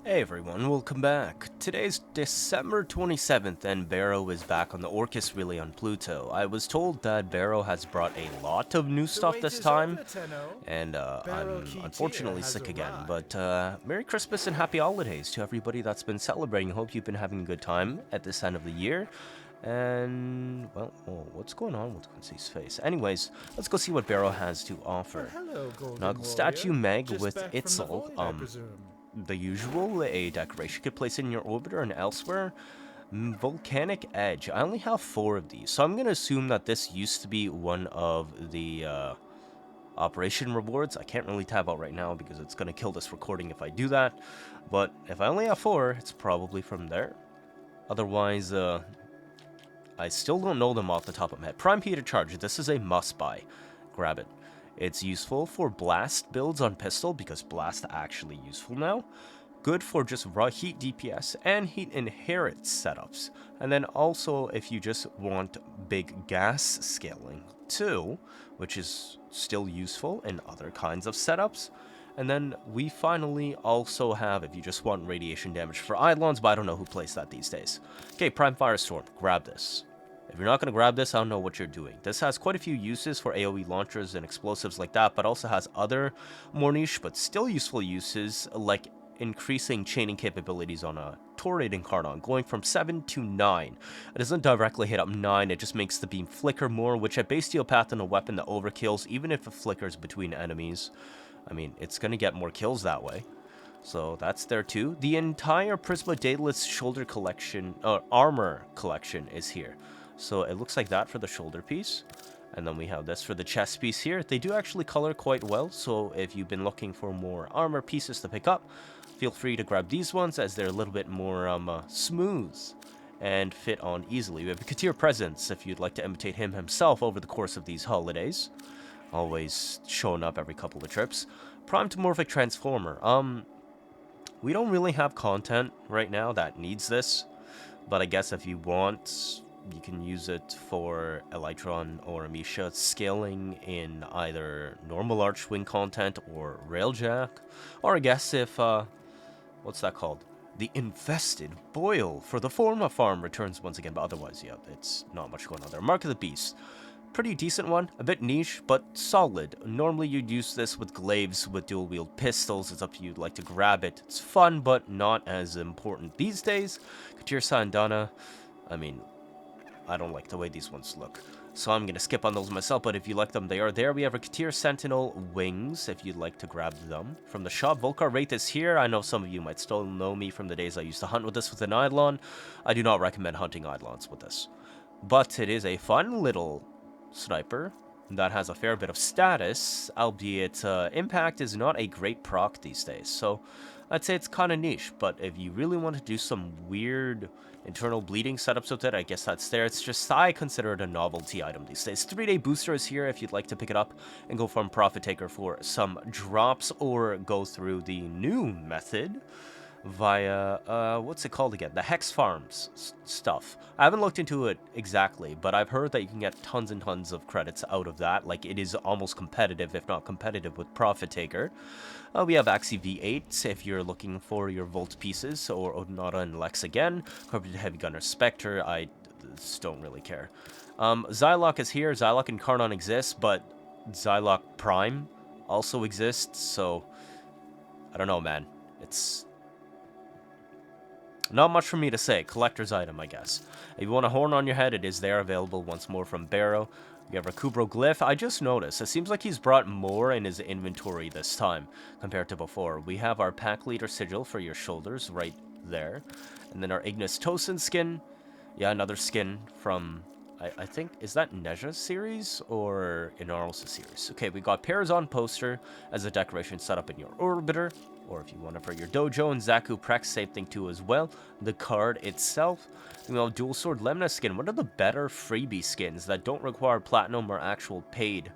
Hey everyone, welcome back. Today's December 27th and Baro is back on the Orcus Relay on Pluto. I was told that Baro has brought a lot of new stuff this time, and I'm unfortunately sick again, but Merry Christmas and Happy Holidays to everybody that's been celebrating. Hope you've been having a good time at this end of the year. And, well, what's going on with Quincy's face? Anyways, let's go see what Baro has to offer. Hello, Golden Knuckle Statue Meg Just with back from the Itzel, void, I presume. the usual, a decoration you could place in your orbiter and elsewhere. Volcanic Edge. I only have 4 of these, so I'm going to assume that this used to be one of the operation rewards. I can't really tab out right now because it's going to kill this recording if I do that, but if I only have 4, it's probably from there. Otherwise, I still don't know them off the top of my head. Prime Peter Charge. This is a must buy. Grab it. It's useful for blast builds on pistol because blast actually useful now. Good for just raw heat DPS and heat inherit setups. And then also if you just want big gas scaling too, which is still useful in other kinds of setups. And then we finally also have, if you just want radiation damage for Eidolons, but I don't know who plays that these days. Okay, Prime Firestorm, grab this. If you're not going to grab this, I don't know what you're doing. This has quite a few uses for AoE launchers and explosives like that, but also has other more niche but still useful uses, like increasing chaining capabilities on a Torrid Incarnon, going from 7 to 9. It doesn't directly hit up 9, it just makes the beam flicker more, which at Bestial Path in a weapon that overkills, even if it flickers between enemies. I mean, it's going to get more kills that way. So that's there too. The entire Prisma Daedalus shoulder collection, armor collection is here. So it looks like that for the shoulder piece. And then we have this for the chest piece here. They do actually color quite well, so if you've been looking for more armor pieces to pick up, feel free to grab these ones as they're a little bit more smooth and fit on easily. We have a Teer presence if you'd like to imitate him himself over the course of these holidays. Always showing up every couple of trips. Primetomorphic Transformer. We don't really have content right now that needs this, but I guess if you want, you can use it for Elytron or Amisha scaling in either normal Archwing content or Railjack, or I guess if, what's that called? The Infested Boil for the Forma farm returns once again, but otherwise, yeah, it's not much going on there. Mark of the Beast. Pretty decent one, a bit niche, but solid. Normally you'd use this with glaives with dual-wield pistols. It's up to you, you'd like to grab it. It's fun, but not as important these days. Katir Sandana, I mean, I don't like the way these ones look, so I'm going to skip on those myself, but if you like them, they are there. We have a Katir Sentinel wings, if you'd like to grab them. From the shop, Volcar Wraith is here. I know some of you might still know me from the days I used to hunt with this with an Eidolon. I do not recommend hunting Eidolons with this, but it is a fun little sniper that has a fair bit of status, albeit impact is not a great proc these days, so I'd say it's kind of niche. But if you really want to do some weird internal bleeding setups with it, I guess that's there. It's just, I consider it a novelty item these days. 3-day booster is here if you'd like to pick it up and go from Profit Taker for some drops, or go through the new method via, what's it called again? The Hex Farms stuff. I haven't looked into it exactly, but I've heard that you can get tons and tons of credits out of that. Like, it is almost competitive, if not competitive, with Profit Taker. We have Axie V8 if you're looking for your Volt pieces, or Odinata and Lex again. Carpeted Heavy Gunner Spectre, I just don't really care. Xylock is here. Xylock and Carnon exists, but Xylock Prime also exists, so I don't know, man. It's not much for me to say. Collector's item, I guess. If you want a horn on your head, it is there, available once more from Baro. We have our Kubro Glyph. I just noticed, it seems like he's brought more in his inventory this time compared to before. We have our Pack Leader Sigil for your shoulders right there. And then our Ignis Tosin skin. Yeah, another skin from, I think, is that Neja's series or Inarlos' series? Okay, we got Parazon poster as a decoration set up in your orbiter, or if you want it for your dojo, and Zaku Prex, same thing too as well. The card itself. We have Dual Sword Lemna skin, one of the better freebie skins that don't require platinum or actual paid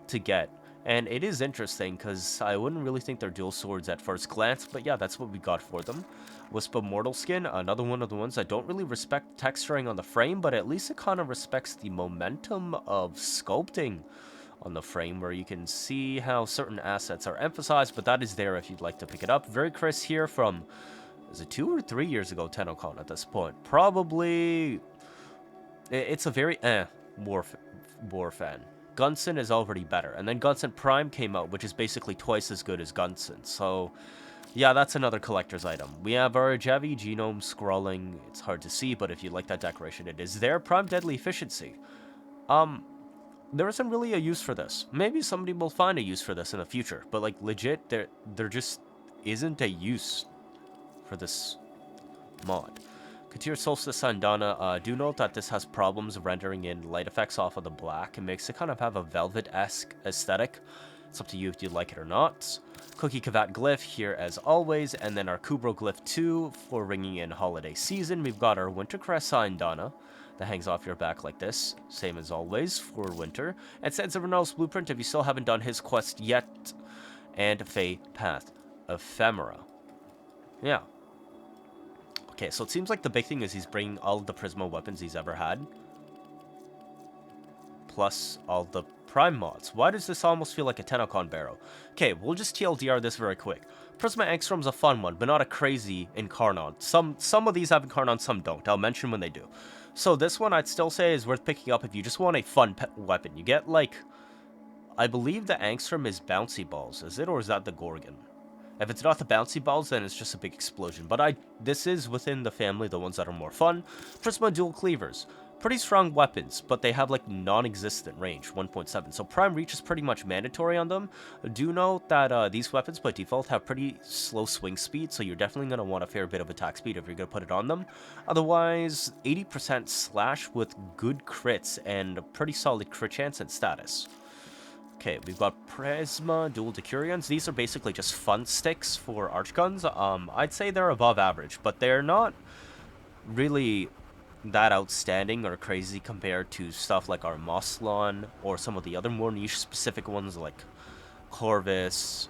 to get. And it is interesting, because I wouldn't really think they're dual swords at first glance, but yeah, that's what we got for them. Wisp of Mortal skin, another one of the ones I don't really respect texturing on the frame, but at least it kind of respects the momentum of sculpting on the frame, where you can see how certain assets are emphasized, but that is there if you'd like to pick it up. Very crisp here from Is it 2 or 3 years ago, TennoCon at this point? Probably... It's a very war fan. Genshin is already better. And then Genshin Prime came out, which is basically twice as good as Genshin. So, yeah, that's another collector's item. We have our Javi Genome scrolling. It's hard to see, but if you like that decoration, it is there. Prime Deadly Efficiency. There isn't really a use for this. Maybe somebody will find a use for this in the future. But, like, legit, there just isn't a use for this mod. Teer Solstice Sandana, do note that this has problems rendering in light effects off of the black. It makes it kind of have a velvet-esque aesthetic. It's up to you if you like it or not. Cookie Kavat Glyph here as always, and then our Kubro Glyph 2 for ringing in holiday season. We've got our Wintercrest Sandana that hangs off your back like this, same as always for winter. And Sands of Renal's Blueprint if you still haven't done his quest yet. And Fae Path Ephemera. Yeah. Okay, so it seems like the big thing is he's bringing all of the Prisma weapons he's ever had. Plus all the Prime mods. Why does this almost feel like a TennoCon Baro? Okay, we'll just TLDR this very quick. Prisma Angstrom's a fun one, but not a crazy Incarnon. Some of these have Incarnon, some don't. I'll mention when they do. So this one I'd still say is worth picking up if you just want a fun weapon. You get, like... I believe the Angstrom is Bouncy Balls, is it? Or is that the Gorgon? If it's not the bouncy balls, then it's just a big explosion. But this is within the family, the ones that are more fun. Prisma Dual Cleavers. Pretty strong weapons, but they have like non-existent range, 1.7. So Prime Reach is pretty much mandatory on them. Do note that these weapons by default have pretty slow swing speed, so you're definitely going to want a fair bit of attack speed if you're going to put it on them. Otherwise, 80% slash with good crits and a pretty solid crit chance and status. Okay, we've got Prisma Dual Decurions. These are basically just fun sticks for Archguns. I'd say they're above average, but they're not really that outstanding or crazy compared to stuff like our Moslon or some of the other more niche specific ones like Corvus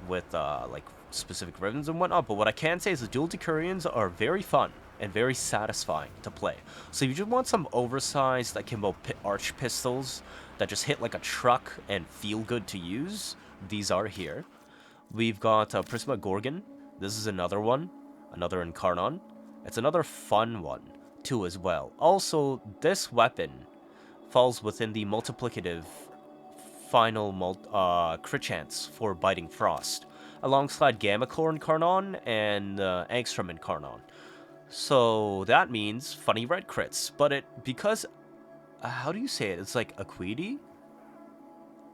with like specific ribbons and whatnot. But what I can say is the Dual Decurions are very fun and very satisfying to play. So if you just want some oversized akimbo arch pistols that just hit like a truck and feel good to use, these are here. We've got Prisma Gorgon. This is another one, another Incarnon. It's another fun one too as well. Also, this weapon falls within the multiplicative final crit chance for Biting Frost, alongside Gamma Core Incarnon and Angstrom Incarnon. So that means funny red crits, but because how do you say it? It's like Acuity?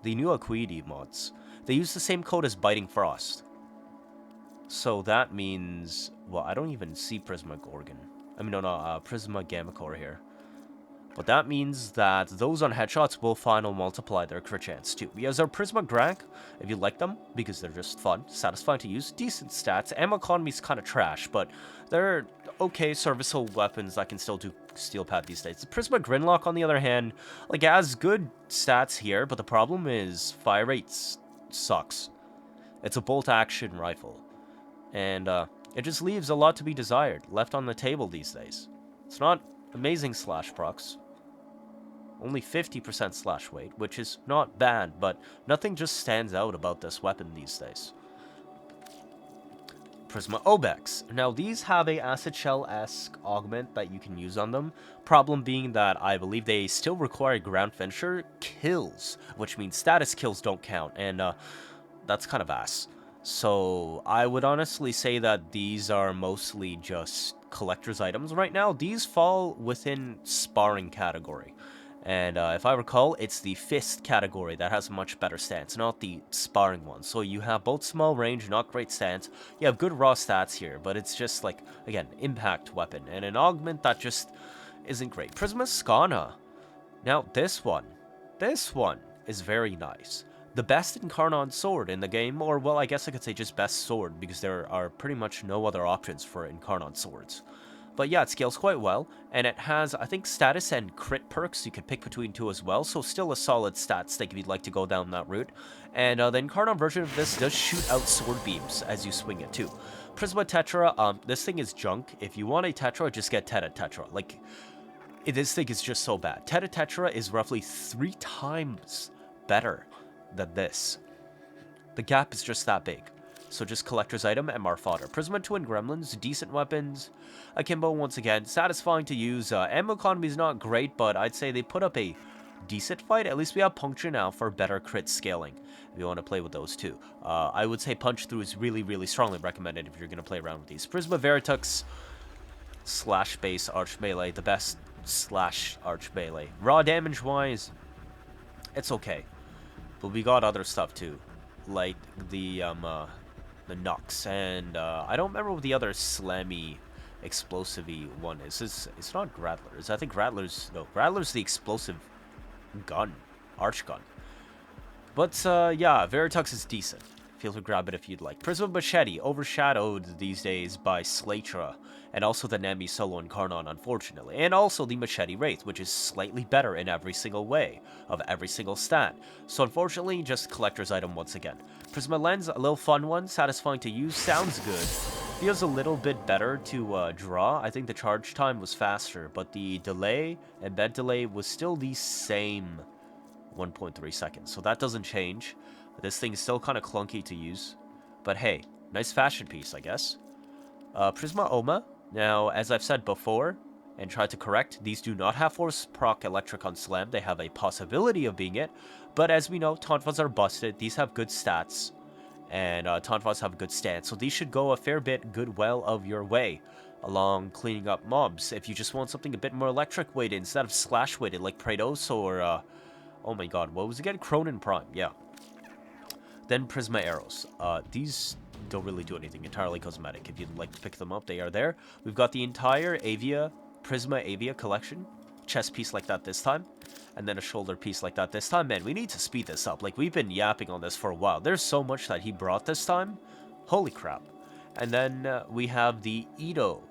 The new Acuity mods. They use the same code as Biting Frost. So that means... Well, I don't even see Prisma Gorgon. I mean, no, Prisma Gamma Core here. But that means that those on headshots will final multiply their crit chance too. We have our Prisma Grank, if you like them, because they're just fun, satisfying to use, decent stats. Ammo economy's kind of trash, but they're okay serviceable weapons that can still do Steel Pad these days. The Prisma Grinlock, on the other hand, like, has good stats here, but the problem is fire rates sucks. It's a bolt-action rifle, and it just leaves a lot to be desired left on the table these days. It's not amazing slash procs. Only 50% slash weight, which is not bad, but nothing just stands out about this weapon these days. Prisma Obex. Now, these have a Acid Shell-esque augment that you can use on them. Problem being that I believe they still require ground finisher kills, which means status kills don't count, and that's kind of ass. So I would honestly say that these are mostly just collector's items right now. These fall within sparring category. And if I recall, it's the fist category that has a much better stance, not the sparring one. So you have both small range, not great stance. You have good raw stats here, but it's just like, again, impact weapon. And an augment that just isn't great. Prisma Skana. Now, this one is very nice. The best Incarnon sword in the game, or well, I guess I could say just best sword, because there are pretty much no other options for Incarnon swords. But yeah, it scales quite well, and it has, I think, status and crit perks you could pick between two as well, so still a solid stat stick if you'd like to go down that route. And the Incarnon version of this does shoot out sword beams as you swing it too. Prisma Tetra, this thing is junk. If you want a Tetra, just get Teta Tetra. Like, this thing is just so bad. Teta Tetra is roughly 3 times better than this. The gap is just that big. So just collector's item, MR fodder. Prisma Twin Gremlins, decent weapons. Akimbo, once again, satisfying to use. Ammo economy is not great, but I'd say they put up a decent fight. At least we have Puncture now for better crit scaling, if you want to play with those too. I would say Punch Through is really, really strongly recommended if you're going to play around with these. Prisma Veritux, slash base arch melee, the best slash arch melee. Raw damage wise, it's okay. But we got other stuff too, like the Nux, and I don't remember what the other slammy, explosive-y one is. It's not Grattler. I think Grattler's the explosive gun, arch gun. But yeah, Veritux is decent. Feel free to grab it if you'd like. Prisma Machete, overshadowed these days by Slatra, and also the Nami Solo Incarnon, unfortunately. And also the Machete Wraith, which is slightly better in every single way, of every single stat. So unfortunately, just collector's item once again. Prisma Lens, a little fun one, satisfying to use, sounds good. Feels a little bit better to draw. I think the charge time was faster, but the delay, embed delay, was still the same 1.3 seconds. So that doesn't change. This thing is still kind of clunky to use. But hey, nice fashion piece, I guess. Prisma Oma. Now, as I've said before, and tried to correct, these do not have force proc electric on slam. They have a possibility of being it. But as we know, Tonfas are busted. These have good stats. And Tonfas have a good stance. So these should go a fair bit well of your way along cleaning up mobs. If you just want something a bit more electric weighted instead of slash weighted like Praetos or... oh my god, what was it again? Cronin Prime, yeah. Then Prisma Arrows. These don't really do anything, entirely cosmetic. If you'd like to pick them up, they are there. We've got the entire Prisma Avia collection. Chest piece like that this time. And then a shoulder piece like that this time. Man, we need to speed this up. Like, we've been yapping on this for a while. There's so much that he brought this time. Holy crap. And then we have the Ito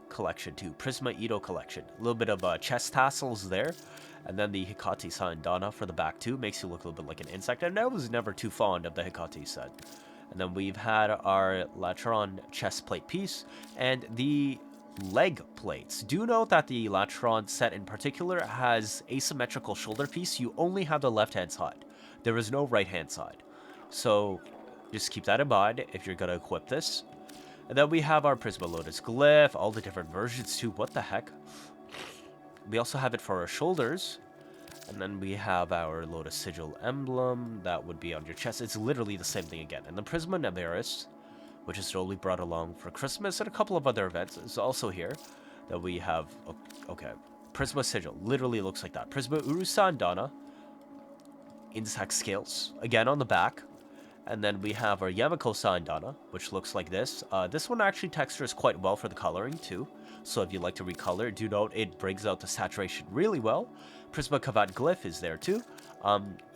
collection too. Prisma Ito collection. A little bit of chest tassels there. And then the Hikati Dana for the back too. Makes you look a little bit like an insect. And I was never too fond of the Hikati set. And then we've had our Latron chest plate piece. And the leg plates. Do note that the Latron set in particular has asymmetrical shoulder piece. You only have the left-hand side. There is no right-hand side. So just keep that in mind if you're going to equip this. And then we have our Prisma Lotus Glyph. All the different versions too. What the heck? We also have it for our shoulders. And then we have our Lotus Sigil emblem. That would be on your chest. It's literally the same thing again. And the Prisma Neberis, which is slowly brought along for Christmas and a couple of other events, is also here. That we have... Okay. Prisma Sigil. Literally looks like that. Prisma Urusan Dana. Insect scales. Again on the back. And then we have our Yamako Dana, which looks like this. This one actually textures quite well for the coloring too. So if you like to recolor, do note it brings out the saturation really well. Prisma Kavat Glyph is there too.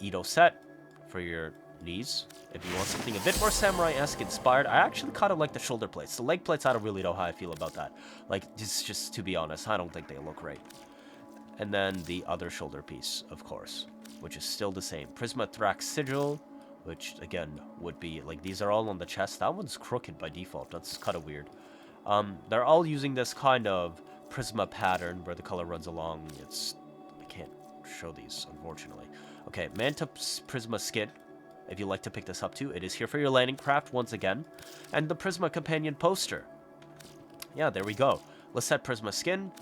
Ito set for your knees. If you want something a bit more samurai-esque inspired, I actually kind of like the shoulder plates. The leg plates, I don't really know how I feel about that. Like, just to be honest, I don't think they look right. And then the other shoulder piece, of course, which is still the same. Prisma Thrax Sigil, which again would be like, these are all on the chest. That one's crooked by default. That's kind of weird. They're all using this kind of Prisma pattern where the color runs along. I can't show these, unfortunately. Okay, Manta Prisma Skin. If you'd like to pick this up too, it is here for your landing craft once again. And the Prisma Companion poster. Yeah, there we go. Let's set Prisma Skin.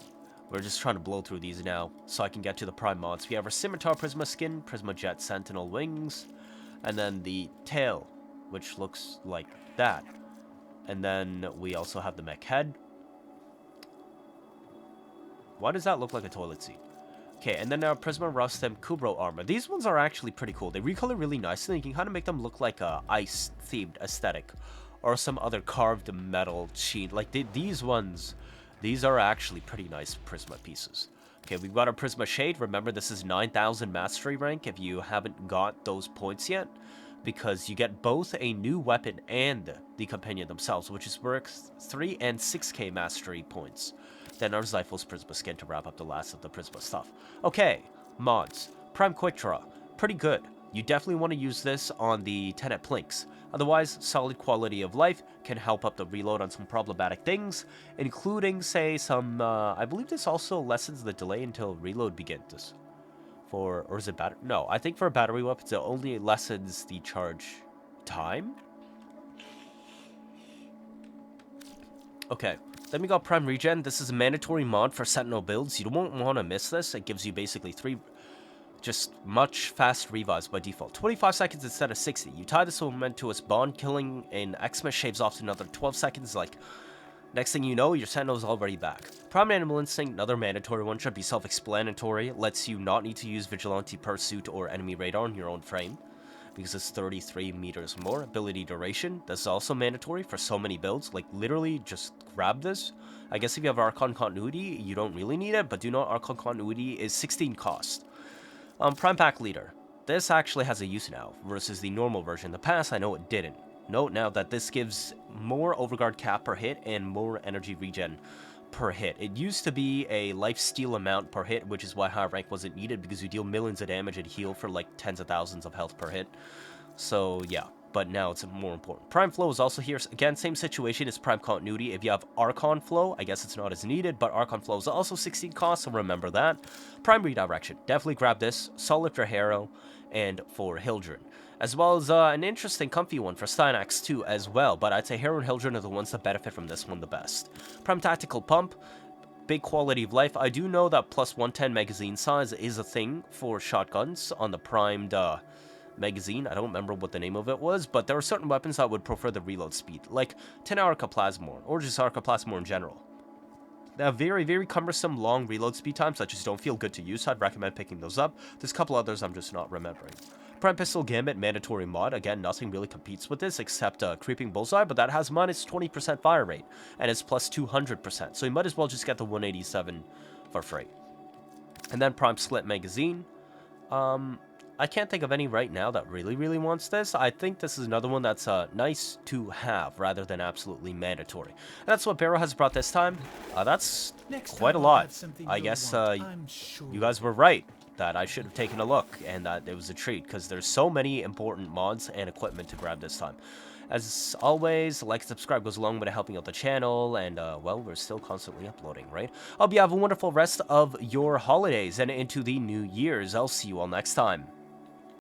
We're just trying to blow through these now so I can get to the Prime mods. We have our Scimitar Prisma Skin, Prisma Jet Sentinel Wings, and then the tail, which looks like that. And then we also have the mech head. Why does that look like a toilet seat? Okay, and then our Prisma Rustem Kubro armor. These ones are actually pretty cool. They recolor really nicely. You can kind of make them look like a ice-themed aesthetic. Or some other carved metal sheen. Like, these ones, these are actually pretty nice Prisma pieces. Okay, we've got our Prisma Shade. Remember, this is 9,000 Mastery rank if you haven't got those points yet. Because you get both a new weapon and the companion themselves, which is worth 3 and 6k Mastery points. Then our Zyphos Prisma Skin to wrap up the last of the Prisma stuff. Okay, mods. Prime Quick Draw. Pretty good. You definitely want to use this on the Tenet Plinks. Otherwise, solid quality of life can help up the reload on some problematic things, including, say, some... I believe this also lessens the delay until reload begins. Or is it battery? No, I think for battery weapons, it only lessens the charge time. Okay, then we got Prime Regen. This is a mandatory mod for Sentinel builds. You don't want to miss this. It gives you basically 3 just much fast revives by default. 25 seconds instead of 60. You tie this element to its bond, killing in Xmas shaves off to another 12 seconds. Like, next thing you know, your Sentinel's already back. Prime Animal Instinct, another mandatory one, should be self-explanatory. Lets you not need to use Vigilante Pursuit or Enemy Radar on your own frame, because it's 33 meters more. Ability Duration, this is also mandatory for so many builds. Like, literally, just grab this. I guess if you have Archon Continuity, you don't really need it, but do note Archon Continuity is 16 cost. Prime Pack Leader. This actually has a use now, versus the normal version. In the past, I know it didn't. Note now that this gives more overguard cap per hit and more energy regen per hit. It used to be a lifesteal amount per hit, which is why high rank wasn't needed, because you deal millions of damage and heal for like tens of thousands of health per hit. So yeah, but now it's more important. Prime Flow is also here. Again, same situation as Prime Continuity. If you have Archon Flow, I guess it's not as needed, but Archon Flow is also 16 cost, so remember that. Prime Redirection, definitely grab this. Solid for Harrow and for Hildren. As well as an interesting, comfy one for Stynax too as well, but I'd say Harrow and Hildren are the ones that benefit from this one the best. Prime Tactical Pump, big quality of life. I do know that plus 110 magazine size is a thing for shotguns on the primed magazine. I don't remember what the name of it was, but there are certain weapons that would prefer the reload speed, like Arca Plasmor, or just Arca Plasmor in general. They have very, very cumbersome long reload speed times that just don't feel good to use, so I'd recommend picking those up. There's a couple others I'm just not remembering. Prime Pistol Gambit, mandatory mod. Again, nothing really competes with this except Creeping Bullseye, but that has minus 20% fire rate, and it's plus 200%, so you might as well just get the 187 for free. And then Prime Slit Magazine. I can't think of any right now that really wants this. I think this is another one that's nice to have rather than absolutely mandatory. And that's what Baro has brought this time. That's quite a lot. I guess you guys were right that I should have taken a look and that it was a treat, because there's so many important mods and equipment to grab this time. As always, like and subscribe goes a long way to helping out the channel, and, well, we're still constantly uploading, right? Hope you have a wonderful rest of your holidays and into the New Year's. I'll see you all next time.